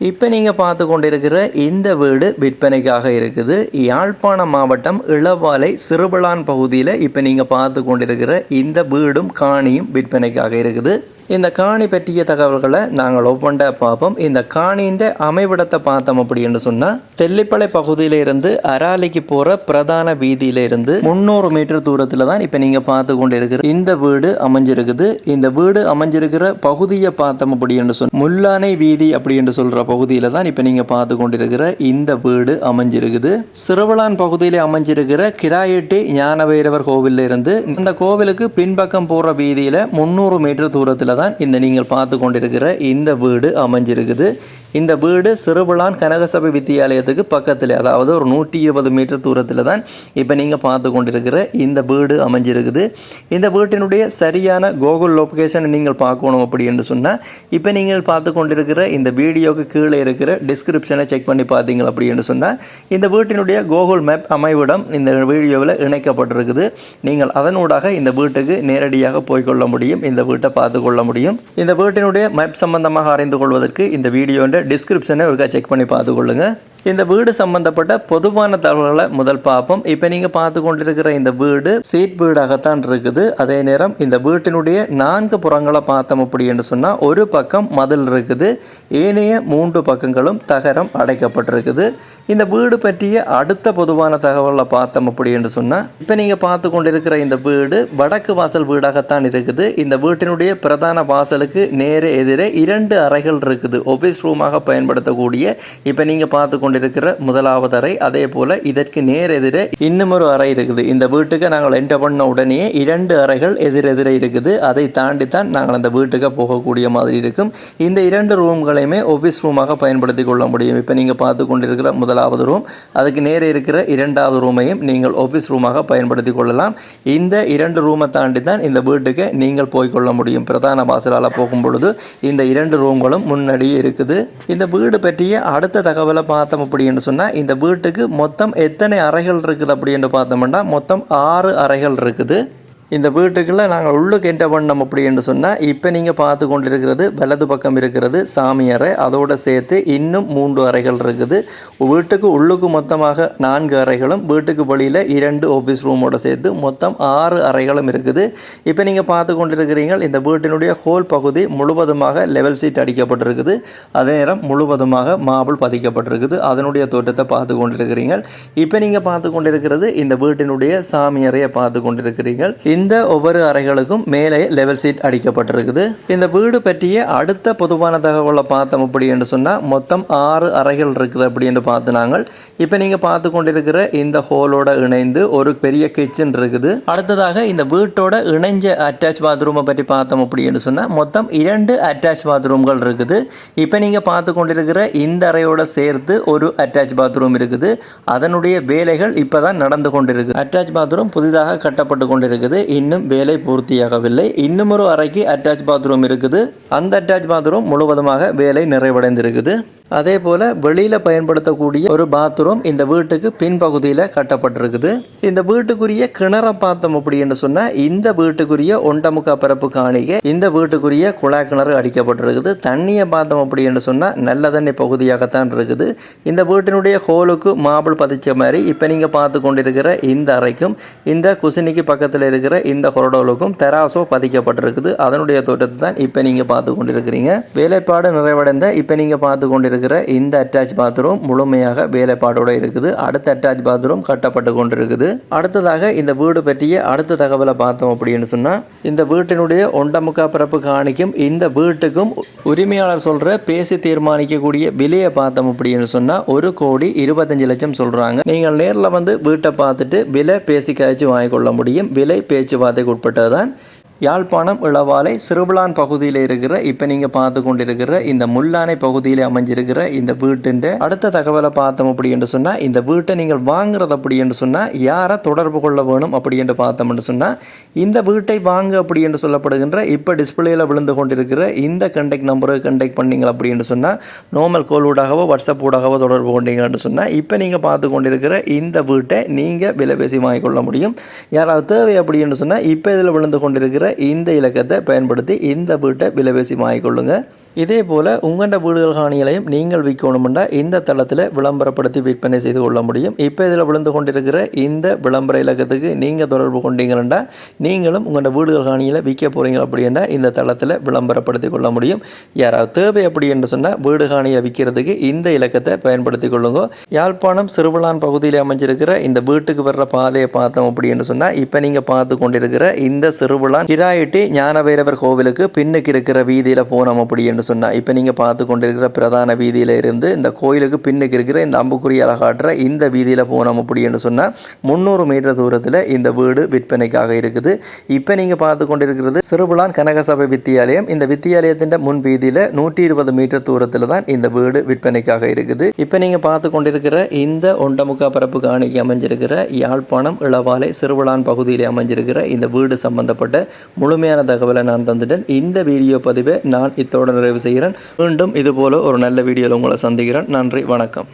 இப்போ நீங்கள் பார்த்து கொண்டிருக்கிற இந்த வீடு விற்பனைக்காக இருக்குது. யாழ்ப்பாணம் மாவட்டம் இளவாலை சிறுபளான் பகுதியில் இப்போ நீங்கள் பார்த்து கொண்டிருக்கிற இந்த வீடும் காணியும் விற்பனைக்காக இருக்குது. இந்த காணி பற்றிய தகவல்களை நாங்கள் ஒவ்வொன்றா பார்ப்போம். இந்த காணியின் அமைவிடத்தை பார்த்தோம் அப்படின்னு சொன்னால், தெல்லிப்பளை பகுதியிலிருந்து அராலிக்கு போகிற பிரதான வீதியிலிருந்து 300 மீட்டர் தூரத்தில் தான் இப்போ நீங்கள் பார்த்து கொண்டிருக்கிற இந்த வீடு அமைஞ்சிருக்குது. இந்த வீடு அமைஞ்சிருக்கிற பகுதியை பார்த்தோம் அப்படின்னு சொன்னால், முல்லானை வீதி அப்படின்னு சொல்கிற பகுதியில் தான் இப்போ நீங்கள் பார்த்து கொண்டிருக்கிற இந்த வீடு அமைஞ்சிருக்குது. சிறுவளான் பகுதியில் அமைஞ்சிருக்கிற கிராயட்டி ஞானவைரவர் கோவிலில் இருந்து இந்த கோவிலுக்கு பின்பக்கம் போகிற வீதியில் 300 மீட்டர் தூரத்தில் தான் இந்த நீங்கள் பார்த்து கொண்டிருக்கிற இந்த வீடு அமைஞ்சிருக்குது. இந்த வீடு சிறுபளான் கனகசபை வித்தியாலயத்துக்கு பக்கத்தில், அதாவது ஒரு 120 மீட்டர் தூரத்தில் தான் இப்போ நீங்கள் பார்த்து கொண்டிருக்கிற இந்த வீடு அமைஞ்சிருக்குது. இந்த வீட்டினுடைய சரியான கூகுள் லொக்கேஷனை நீங்கள் பார்க்கணும் அப்படின்னு சொன்னால், இப்போ நீங்கள் பார்த்து கொண்டிருக்கிற இந்த வீடியோவுக்கு கீழே இருக்கிற டிஸ்கிரிப்ஷனை செக் பண்ணி பார்த்தீங்க அப்படின்னு சொன்னால், இந்த வீட்டினுடைய கூகுள் மேப் அமைவிடம் இந்த வீடியோவில் இணைக்கப்பட்டிருக்குது. நீங்கள் அதனூடாக இந்த வீட்டுக்கு நேரடியாக போய்கொள்ள முடியும், இந்த வீட்டை பார்த்து கொள்ள முடியும். இந்த வீட்டினுடைய மேப் சம்பந்தமாக அறிந்து கொள்வதற்கு இந்த வீடியோன்ற டிஸ்கிரிப்ஷனை ஒருக்கா செக் பண்ணி பார்த்துக்கொள்ளுங்க. இந்த வீடு சம்பந்தப்பட்ட பொதுவான தகவல்களை முதல் பார்ப்போம். இப்போ நீங்கள் பார்த்து கொண்டிருக்கிற இந்த வீடு சீட் வீடாகத்தான் இருக்குது. அதே நேரம் இந்த வீட்டினுடைய 4 புறங்களை பார்த்தோம் அப்படின்னு சொன்னால், ஒரு பக்கம் மதில் இருக்குது, ஏனைய 3 பக்கங்களும் தகரம் அடைக்கப்பட்டிருக்குது. இந்த வீடு பற்றிய அடுத்த பொதுவான தகவலை பார்த்தோம் அப்படின்னு சொன்னால், இப்போ நீங்கள் பார்த்து கொண்டிருக்கிற இந்த வீடு வடக்கு வாசல் வீடாகத்தான் இருக்குது. இந்த வீட்டினுடைய பிரதான வாசலுக்கு நேரே எதிரே 2 அறைகள் இருக்குது, ஆஃபீஸ் ரூமாக பயன்படுத்தக்கூடிய. இப்போ நீங்கள் பார்த்து கொண்டிருக்கிற முதலாவது அறை, அதே போல் இதற்கு நேர் எதிரே இன்னும் ஒரு அறை இருக்குது. இந்த வீட்டுக்கு நாங்கள் என்டர் பண்ண உடனே 2 அறைகள் எதிரெதிரே இருக்குது. அதை தாண்டி தான் நாங்கள் அந்த வீட்டுக்கு போகக்கூடிய மாதிரி இருக்கும். இந்த 2 ரூம்களையுமே ஆஃபீஸ் ரூமாக பயன்படுத்தி கொள்ள முடியும். இப்போ நீங்கள் பார்த்து கொண்டிருக்கிற முதலாவது ரூம், அதுக்கு நேரே இருக்கிற 2வது ரூமையும் நீங்கள் ஆஃபீஸ் ரூமாக பயன்படுத்தி கொள்ளலாம். இந்த 2 ரூமை தாண்டி தான் இந்த வீட்டுக்கு நீங்கள் போய்கொள்ள முடியும். பிரதான வாசலால் போகும் பொழுது இந்த 2 ரூம்களும் முன்னாடியே இருக்குது. இந்த வீடு பற்றிய அடுத்த தகவலை பார்த்தோம் அப்படின்னு சொன்னால், இந்த வீட்டுக்கு மொத்தம் எத்தனை அறைகள் இருக்குது அப்படின்னு பார்த்தோம்னா, மொத்தம் 6 அறைகள் இருக்குது. இந்த வீட்டுக்குள்ளே நாங்கள் உள்ளுக்கு என்டர் பண்ணோம் அப்படின்னு சொன்னால், இப்போ நீங்கள் பார்த்து கொண்டிருக்கிறது வலது பக்கம் இருக்கிறது சாமி அறை, அதோடு சேர்த்து இன்னும் 3 அறைகள் இருக்குது. வீட்டுக்கு உள்ளுக்கு மொத்தமாக 4 அறைகளும், வீட்டுக்கு வெளியில் 2 ஆஃபீஸ் ரூமோடு சேர்த்து மொத்தம் 6 அறைகளும் இருக்குது. இப்போ நீங்கள் பார்த்து கொண்டிருக்கிறீங்க இந்த வீட்டினுடைய ஹோல் பகுதி முழுவதுமாக லெவல் சீட் அடிக்கப்பட்டிருக்குது. அதே நேரம் முழுவதுமாக மார்பிள் பதிக்கப்பட்டிருக்குது. அதனுடைய தோற்றத்தை பார்த்து கொண்டிருக்கிறீங்க. இப்போ நீங்கள் பார்த்து கொண்டிருக்கிறது இந்த வீட்டினுடைய சாமி அறையை பார்த்து கொண்டிருக்கிறீர்கள். இந்த ஒவ்வொரு அறைகளுக்கும் மேலே லெவல் சீட் அடிக்கப்பட்டிருக்குது. இந்த வீடு பற்றிய அடுத்த பொதுவான தகவலை பார்த்தோம் அப்படின்னு சொன்னால், மொத்தம் 6 அறைகள் இருக்குது அப்படின்னு பார்த்து நாங்கள் இப்போ நீங்கள் பார்த்து கொண்டிருக்கிற இந்த ஹோலோட இணைந்து ஒரு பெரிய கிச்சன் இருக்குது. அடுத்ததாக இந்த வீட்டோட இணைஞ்ச அட்டாச் பாத்ரூமை பற்றி பார்த்தோம் அப்படின்னு சொன்னால், மொத்தம் 2 அட்டாச் பாத்ரூம்கள் இருக்குது. இப்போ நீங்கள் பார்த்து கொண்டிருக்கிற இந்த அறையோட சேர்த்து ஒரு அட்டாச் பாத்ரூம் இருக்குது. அதனுடைய வேலைகள் இப்போ தான் நடந்து கொண்டிருக்கு. அட்டாச் பாத்ரூம் புதிதாக கட்டப்பட்டு கொண்டிருக்குது, இன்னும் வேலை பூர்த்தியாகவில்லை. இன்னும் ஒரு அறைக்கு அட்டாச் பாத்ரூம் இருக்குது. அந்த அட்டாச் பாத்ரூம் முழுவதுமாக வேலை நிறைவடைந்திருக்குது. அதே போல் வெளியில் பயன்படுத்தக்கூடிய ஒரு பாத்ரூம் இந்த வீட்டுக்கு பின்பகுதியில் கட்டப்பட்டிருக்குது. இந்த வீட்டுக்குரிய கிணறை பார்த்தோம் அப்படின்னு சொன்னால், இந்த வீட்டுக்குரிய 1.25 பரப்பு காணிகை இந்த வீட்டுக்குரிய குழாய் கிணறு அடிக்கப்பட்டிருக்குது. தண்ணியை பார்த்தோம் அப்படின்னு சொன்னால் நல்ல தண்ணி பகுதியாகத்தான் இருக்குது. இந்த வீட்டினுடைய ஹோலுக்கு மார்பிள் பதிச்ச மாதிரி இப்போ நீங்கள் பார்த்து கொண்டிருக்கிற இந்த அறைக்கும் இந்த குசினிக்கு பக்கத்தில் இருக்கிற இந்த கொரடோலுக்கும் தெராசோ பதிக்கப்பட்டிருக்குது. அதனுடைய தோட்டத்தை தான் இப்போ நீங்கள் பார்த்து கொண்டிருக்கிறீங்க. வேலைப்பாடு நிறைவடைந்த இப்போ நீங்கள் பார்த்து கொண்டிருக்கிற இந்த அட்டாச் பாத்ரூம் முழுமையாக வேலைப்பாடோடு இருக்குது. அடுத்த அட்டாச் பாத்ரூம் கட்டப்பட்டு கொண்டிருக்குது. அடுத்ததாக இந்த வீடு பற்றிய அடுத்த தகவலை பார்த்தோம் அப்படின்னு சொன்னால், இந்த வீட்டினுடைய 1.25 பரப்பு காணிக்கும் இந்த வீட்டுக்கும் உரிமையாளர் சொல்கிற பேசி தீர்மானிக்கக்கூடிய விலையை பார்த்தோம் அப்படின்னு சொன்னால், 1,25,00,000 சொல்கிறாங்க. நீங்கள் நேரில் வந்து வீட்டை பார்த்துட்டு விலை பேசி காய்ச்சி வாங்கிக்கொள்ள முடியும். விலை பேச்சுவார்த்தைக்கு உட்பட்டது தான். யாழ்ப்பாணம் இளவாலை சிறுபளான் பகுதியில் இருக்கிற இப்போ நீங்கள் பார்த்து கொண்டிருக்கிற இந்த முல்லானை பகுதியில் அமைஞ்சிருக்கிற இந்த வீட்டின் அடுத்த தகவலை பார்த்தோம் அப்படி என்று சொன்னால், இந்த வீட்டை நீங்கள் வாங்குறது அப்படி என்று சொன்னால் யாரை தொடர்பு கொள்ள வேணும் அப்படி என்று பார்த்தோம்னு சொன்னால், இந்த வீட்டை வாங்க அப்படி என்று சொல்லப்படுகின்ற இப்போ டிஸ்பிளேயில் விழுந்து கொண்டிருக்கிற இந்த கண்டெக்ட் நம்பரை கண்டெக்ட் பண்ணிங்க அப்படி என்று சொன்னால், நார்மல் கால் ஊடாகவோ வாட்ஸ்அப் ஊடாகவோ தொடர்பு கொண்டீங்கன்னு சொன்னால், இப்போ நீங்கள் பார்த்து கொண்டிருக்கிற இந்த வீட்டை நீங்கள் விலை பேசி வாங்கிக்கொள்ள முடியும். யாராவது தேவை அப்படி என்று சொன்னால் இப்போ இதில் விழுந்து கொண்டிருக்கிற இந்த இலக்கத்தை பயன்படுத்தி இந்த வீட்டை விலை பேசி வாங்கிக்கொள்ளுங்க. இதே போல் உங்களோட வீடுகள் காணிகளையும் நீங்கள் விற்கணுமெண்டா இந்த தளத்தில் விளம்பரப்படுத்தி விற்பனை செய்து கொள்ள முடியும். இப்போ இதில் விழுந்து கொண்டிருக்கிற இந்த விளம்பர இலக்கத்துக்கு நீங்கள் தொடர்பு கொண்டீங்கன்னா நீங்களும் உங்களோட வீடுகள் காணிகளை விற்க போகிறீங்க அப்படின்னா இந்த தளத்தில் விளம்பரப்படுத்தி கொள்ள முடியும். யாராவது தேவை அப்படி என்று சொன்னால் வீடு காணியை விற்கிறதுக்கு இந்த இலக்கத்தை பயன்படுத்தி கொள்ளுங்க. யாழ்ப்பாணம் சிறுவிளான் பகுதியில் அமைஞ்சிருக்கிற இந்த வீட்டுக்கு வர்ற பாதையை பார்த்தோம் அப்படின்னு சொன்னால் இப்போ நீங்கள் பார்த்து கொண்டிருக்கிற இந்த சிறுவிளான் கிராயிட்டி ஞானபைரவர் கோவிலுக்கு பின்னுக்கு இருக்கிற வீதியில் போனோம் அப்படின்னு சொன்னால் இப்போ நீங்கள் பார்த்து கொண்டிருக்கிற பிரதான வீதியில் இருந்து இந்த கோயிலுக்கு பின்னுக்கு இருக்கிற இந்த அம்புக்குறியால் காட்டுற இந்த வீதியில் போனோம் அப்படின்னு சொன்னால் 300 மீட்டர் தூரத்தில் இந்த வீடு விற்பனைக்காக இருக்குது. இப்போ நீங்கள் பார்த்து கொண்டிருக்கிறது சிறுவிளான் கனகசபை வித்தியாலயம். இந்த வித்தியாலயத்தின் முன் வீதியில் 120 மீட்டர் தூரத்தில் தான் இந்த வீடு விற்பனைக்காக இருக்குது. இப்போ நீங்கள் பார்த்து கொண்டிருக்கிற இந்த ஒண்டமுக்கா பரப்பு காணிக்கு அமைஞ்சிருக்கிற யாழ்ப்பாணம் இளவாலை சிறுவிளான் பகுதியில் அமைஞ்சிருக்கிற இந்த வீடு சம்பந்தப்பட்ட முழுமையான தகவலை நான் தந்துட்டேன். இந்த வீடியோ பதிவை நான் இத்தோடு நிறைவு செய்கிறேன். மீண்டும் இதுபோல ஒரு நல்ல வீடியோவில் உங்களை சந்திக்கிறேன். நன்றி, வணக்கம்.